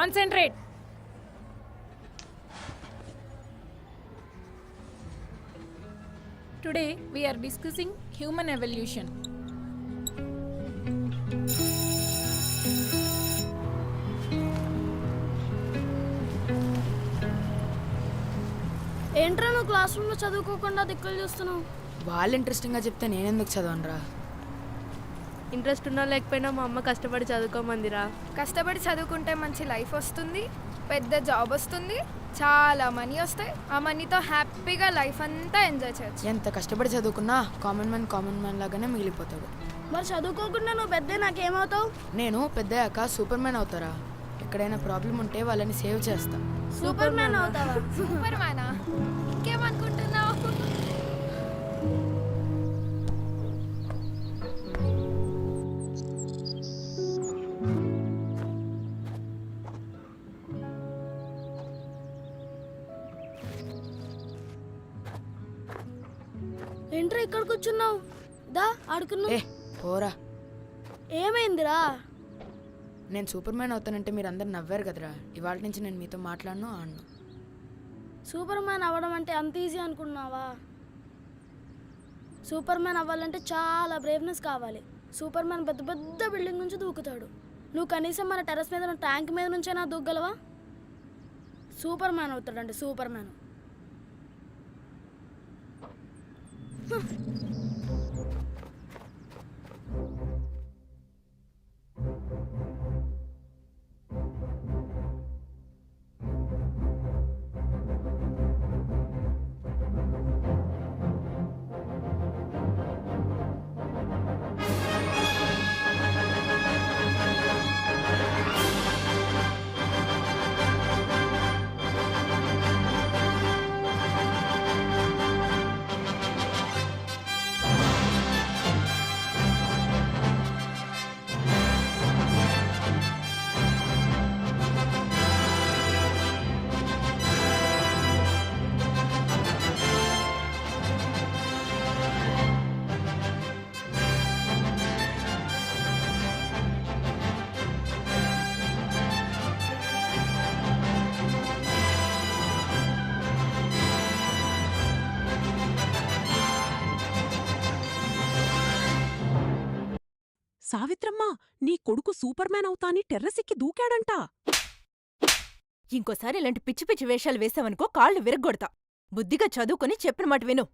Concentrate. Today we are discussing human evolution. ఏంట్రా నువ్వు class రూమ్లో చదువుకోకుండా దిక్కులు చూస్తున్నావు? వాళ్ళు ఇంట్రెస్టింగ్గా చెప్తే నేనెందుకు చదవనురా? ఇంట్రెస్ట్ ఉన్నా లేకపోయినా మా అమ్మ కష్టపడి చదువుకోమందిరా. కష్టపడి చదువుకుంటే మంచి లైఫ్ వస్తుంది, పెద్ద జాబ్ వస్తుంది, చాలా మనీ వస్తాయి. ఆ మనీతో హ్యాపీగా లైఫ్ అంతా ఎంజాయ్ చేయొచ్చు. ఎంత కష్టపడి చదువుకున్నా కామన్ మ్యాన్ లాగానే మిగిలిపోతాడు. మరి చదువుకోకుండా నువ్వు పెద్ద నాకేమవుతావు? నేను పెద్దయ్యాక సూపర్ మ్యాన్ అవుతారా? ఎక్కడైనా ప్రాబ్లం ఉంటే వాళ్ళని సేవ్ చేస్తా. సూపర్ మ్యాన్ అవుతావా? సూపర్ మ్యానా? ఇంకేమనుకుంటున్నావు? ఏంట్రా ఇక్కడ కూర్చున్నావు? దా ఆడుకున్నావు. ఏ పోరా, ఏమైందిరా? నేను సూపర్ మ్యాన్ అవుతానంటే మీరు అందరు నవ్వారు కదరా. ఇవాళ నుంచి నేను మీతో మాట్లాడను ఆడను. సూపర్ మ్యాన్ అవ్వడం అంటే అంత ఈజీ అనుకున్నావా? సూపర్ మ్యాన్ అవ్వాలంటే చాలా బ్రేవ్నెస్ కావాలి. సూపర్ మ్యాన్ పెద్ద పెద్ద బిల్డింగ్ నుంచి దూకుతాడు. నువ్వు కనీసం మన టెర్రస్ మీద ఉన్న ట్యాంక్ మీద నుంచైనా దూకగలవా? సూపర్ మ్యాన్ అవుతాడంటే సూపర్ మ్యాన్. సావిత్రమ్మ, నీ కొడుకు సూపర్ మ్యాన్ అవుతాని టెర్రసిక్కి దూకాడంట. ఇంకోసారి ఇలాంటి పిచ్చి పిచ్చి వేషాలు వేసావనుకో కాళ్ళు విరగ్గొడతా. బుద్ధిగా చదువుకొని చెప్పిన మాట విను.